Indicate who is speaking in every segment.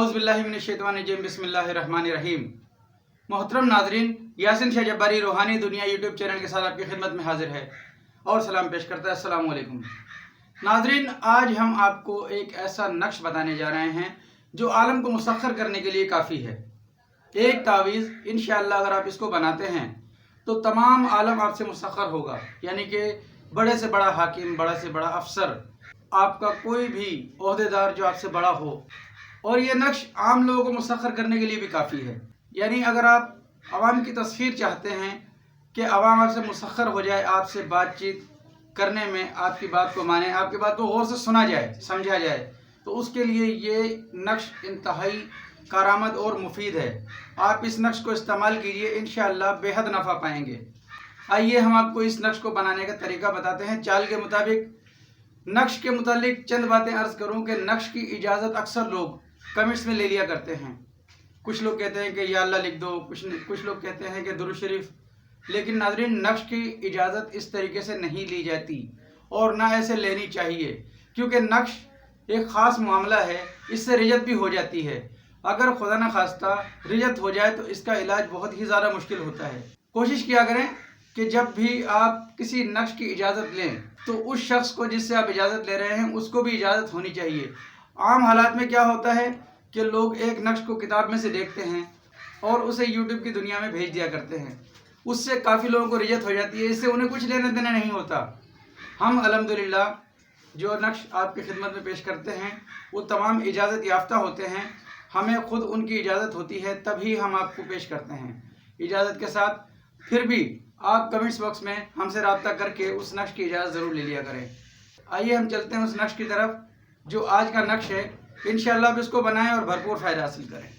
Speaker 1: औज़ुबिल्लाहिमिनश्शैतानिर्रजीम बिस्मिल्लाहिर्रहमानिर्रहीम। मोहतरम नाजरीन, यासिन शाह जब्बारी रूहानी दुनिया यूट्यूब चैनल के साथ आपकी खिदमत में हाजिर है और सलाम पेश करता है। अस्सलाम वालेकुम नाजरीन, आज हम आपको एक ऐसा नक्श बताने जा रहे हैं जो आलम को मुसख्खर करने के लिए काफ़ी है। एक तावीज़ इंशाअल्लाह अगर आप इसको बनाते हैं तो तमाम आलम आपसे मुसख्खर होगा, यानी कि बड़े से बड़ा हाकिम, बड़ा से बड़ा अफसर, आपका कोई भी ओहदेदार जो आपसे बड़ा हो। और ये नक्श आम लोगों को मुसख्खर करने के लिए भी काफ़ी है। यानी अगर आप आवाम की तस्खीर चाहते हैं कि आवाम आपसे मुसख्खर हो जाए, आपसे बातचीत करने में आपकी बात को माने, आपकी बात को गौर से सुना जाए, समझा जाए, तो उसके लिए ये नक्श इंतहाई कारामद और मुफीद है। आप इस नक्श को इस्तेमाल कीजिए, इंशाअल्लाह बेहद नफ़ा पाएंगे। आइए हम आपको इस नक्श को बनाने का तरीका बताते हैं। चाल के मुताबिक नक्श के मुतालिक चंद बातें अर्ज़ करूँ कि नक्श की इजाज़त अक्सर लोग कमेंट्स में ले लिया करते हैं। कुछ लोग कहते हैं कि या अल्लाह लिख दो, कुछ लोग कहते हैं कि दुरूद शरीफ। लेकिन नाज़रीन, नक्श की इजाज़त इस तरीके से नहीं ली जाती और ना ऐसे लेनी चाहिए, क्योंकि नक्श एक ख़ास मामला है, इससे रिजत भी हो जाती है। अगर खुदा न खास्ता रिजत हो जाए तो इसका इलाज बहुत ही ज़्यादा मुश्किल होता है। कोशिश किया करें कि जब भी आप किसी नक्श की इजाज़त लें तो उस शख्स को जिससे आप इजाज़त ले रहे हैं उसको भी इजाज़त होनी चाहिए। आम हालात में क्या होता है कि लोग एक नक्श को किताब में से देखते हैं और उसे यूट्यूब की दुनिया में भेज दिया करते हैं। उससे काफ़ी लोगों को रिजत हो जाती है, इससे उन्हें कुछ लेना देना नहीं होता। हम अल्हम्दुलिल्लाह जो नक्श आपकी खिदमत में पेश करते हैं वो तमाम इजाज़त याफ्ता होते हैं। हमें खुद उनकी इजाज़त होती है, तभी हम आपको पेश करते हैं इजाज़त के साथ। फिर भी आप कमेंट्स बॉक्स में हमसे रब्ता करके उस नक्श की इजाज़त ज़रूर ले लिया करें। आइए हम चलते हैं उस नक्श की तरफ जो आज का नक्श है। इंशाअल्लाह आप इसको बनाएं और भरपूर फ़ायदा हासिल करें।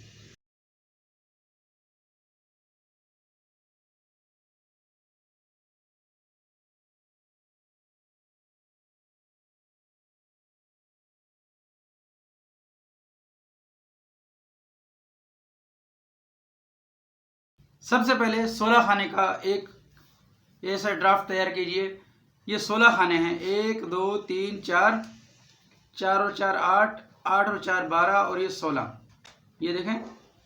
Speaker 1: सबसे पहले 16 खाने का एक ऐसा ड्राफ्ट तैयार कीजिए। ये 16 खाने हैं, 1 2 3 4, 4 और 4 8, 8 और 4 12 और ये 16। ये देखें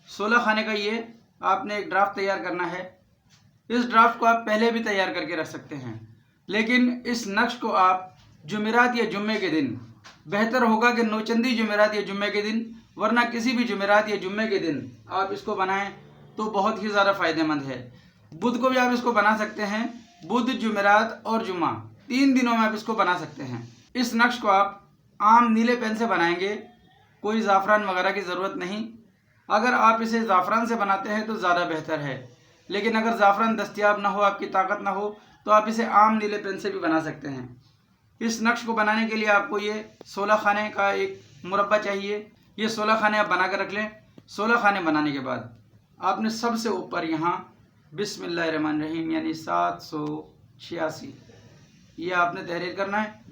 Speaker 1: 16 खाने का ये आपने एक ड्राफ्ट तैयार करना है। इस ड्राफ्ट को आप पहले भी तैयार करके रख सकते हैं, लेकिन इस नक्श को आप जुमेरात या जुम्मे के दिन, बेहतर होगा कि नौचंदी जुमेरात या जुम्मे के दिन, वरना किसी भी जुमेरात या जुम्मे के दिन आप इसको बनाएं तो बहुत ही ज़्यादा फ़ायदेमंद है। बुध को भी आप इसको बना सकते हैं। बुध, जुमेरात और जुम्मा 3 दिनों में आप इसको बना सकते हैं। इस नक्श को आप आम नीले पेन से बनाएंगे, कोई ज़ाफ़रान वगैरह की ज़रूरत नहीं। अगर आप इसे ज़ाफ़रान से बनाते हैं तो ज़्यादा बेहतर है, लेकिन अगर ज़ाफ़रान दस्तयाब ना हो, आपकी ताकत ना हो, तो आप इसे आम नीले पेन से भी बना सकते हैं। इस नक्श को बनाने के लिए आपको ये 16 खाने का एक मुरब्बा चाहिए। ये 16 खाने आप बना कर रख लें। 16 खाने बनाने के बाद आपने सबसे ऊपर यहाँ बिस्मिल्लाहिर्रहमानिर्रहीम यानी 786 ये आपने तहरीर करना है।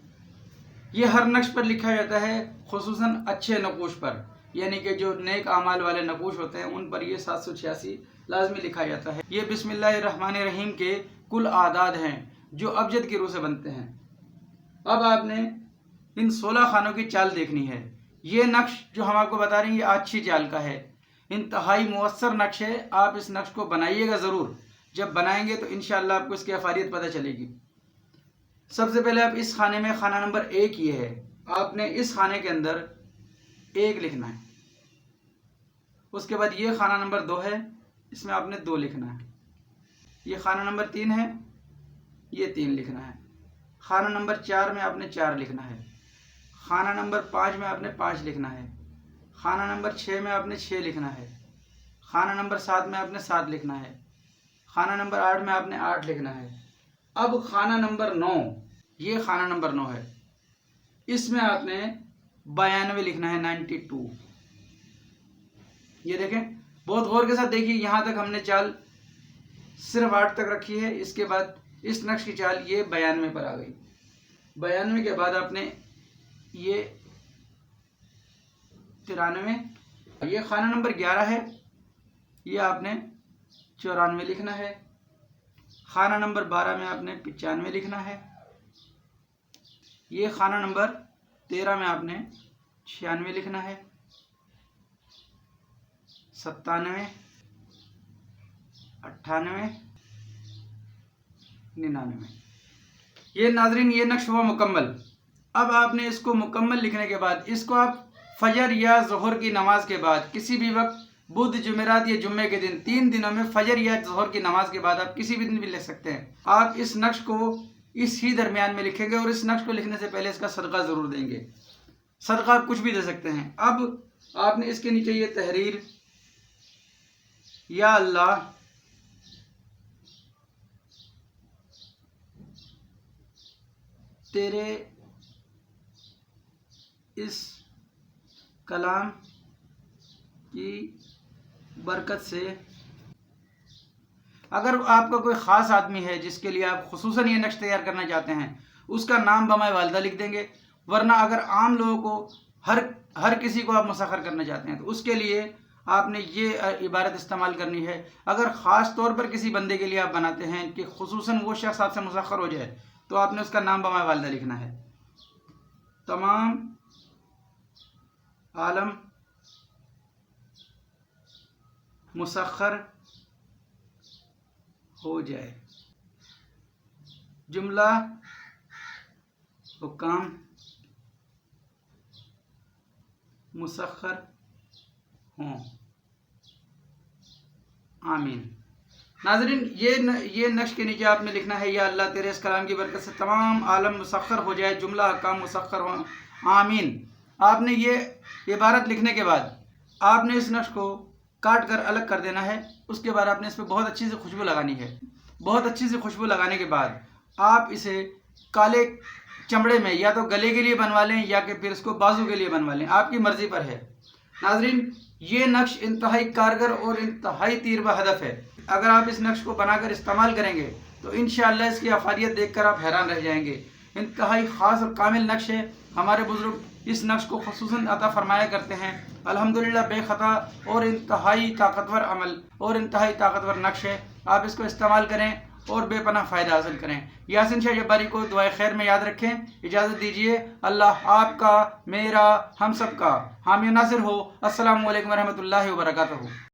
Speaker 1: ये हर नक्श पर लिखा जाता है, खुसूसन अच्छे नकूश पर, यानी कि जो नेक आमाल वाले नकूश होते हैं उन पर ये 786 लाजमी लिखा जाता है। ये बिस्मिल्लाहिर्रहमानिर्रहीम के कुल आदाद हैं जो अबजद की रूह से बनते हैं। अब आपने इन 16 खानों की चाल देखनी है। ये नक्श जो हम आपको बता रहे हैं ये अच्छी चाल का है, इंतहाई मुअस्सर नक्श है। आप इस नक्श को बनाइएगा ज़रूर। जब बनाएंगे तो इंशाअल्लाह आपको इसकी अफादियत पता चलेगी। सबसे पहले आप इस खाने में खाना नंबर 1 ये है, आपने इस खाने के अंदर 1 लिखना है। उसके बाद ये खाना नंबर 2 है, इसमें आपने 2 लिखना है। ये खाना नंबर 3 है, ये 3 लिखना है। खाना नंबर 4 में आपने 4 लिखना है। खाना नंबर 5 में आपने 5 लिखना है। खाना नंबर 6 में आपने 6 लिखना है। खाना नंबर 7 में आपने 7 लिखना है। खाना नंबर 8 में आपने 8 लिखना है। अब खाना नंबर 9, ये खाना नंबर 9 है, इसमें आपने 92 लिखना है, 92। ये देखें, बहुत गौर के साथ देखिए। यहाँ तक हमने चाल सिर्फ 8 तक रखी है। इसके बाद इस नक्श की चाल ये 92 पर आ गई। 92 के बाद आपने ये 93, ये खाना नंबर 11 है, ये आपने 94 लिखना है। खाना नंबर 12 में आपने 95 लिखना है। ये खाना नंबर 13 में आपने 96 लिखना है। 97, 98, 99। ये नाजरीन ये नक्श हुआ मुकम्मल। अब आपने इसको मुकम्मल लिखने के बाद इसको आप फजर या ज़ोहर की नमाज के बाद किसी भी वक्त, बुध, जुमेरात या जुम्मे के दिन, 3 दिनों में फजर या ज़ोहर की नमाज के बाद आप किसी भी दिन भी लिख सकते हैं। आप इस नक्श को इस ही दरमियान में लिखेंगे और इस नक्श को लिखने से पहले इसका सदका ज़रूर देंगे। सदका आप कुछ भी दे सकते हैं। अब आपने इसके नीचे ये तहरीर, या अल्लाह तेरे इस कलाम की बरकत से, अगर आपका कोई ख़ास आदमी है जिसके लिए आप खुसूसन ये नक्श तैयार करना चाहते हैं, उसका नाम बमाए वालदा लिख देंगे। वरना अगर आम लोगों को हर किसी को आप मुसख्खर करना चाहते हैं तो उसके लिए आपने ये इबारत इस्तेमाल करनी है। अगर ख़ास तौर पर किसी बंदे के लिए आप बनाते हैं कि खुसूसन वो शख्स आपसे मुसख्खर हो जाए, तो आपने उसका नाम बमाए वालदा लिखना है। तमाम आलम मुसख्खर हो जाए, जुमला हुक्म मुसख्खर हों, आमीन। नाज़रीन ये नक्श के नीचे आपने लिखना है, या अल्लाह तेरे इस कलाम की बरकत से तमाम आलम मुसख्खर हो जाए, जुमला हुक्म मुसख्खर हों, आमीन। आपने ये इबारत लिखने के बाद आपने इस नक्श को काट कर अलग कर देना है। उसके बाद आपने इस पर बहुत अच्छी से खुशबू लगानी है। बहुत अच्छी से खुशबू लगाने के बाद आप इसे काले चमड़े में या तो गले के लिए बनवा लें या कि फिर इसको बाजू के लिए बनवा लें, आपकी मर्ज़ी पर है। नाज़रीन ये नक्श इंतहाई कारगर और इंतहाई तीर व हदफ है। अगर आप इस नक्श को बनाकर इस्तेमाल करेंगे तो इंशाअल्लाह इसकी अफादियत देखकर आप हैरान रह जाएंगे। इंतहाई ख़ास और कामिल नक्श है। हमारे बुज़ुर्ग इस नक्श को खुसूसन अता फरमाया करते हैं। अल्हम्दुलिल्लाह बेखता और इंतहाई ताकतवर अमल और इंतहाई ताकतवर नक्श है। आप इसको इस्तेमाल करें और बेपनाह फ़ायदा हासिल करें। यासिन शाह जब्बारी को दुआए खैर में याद रखें। इजाज़त दीजिए। अल्लाह आपका, मेरा, हम सब का हामी नासिर हो। अस्सलामु अलैकुम व रहमतुल्लाहि व बरकातहू।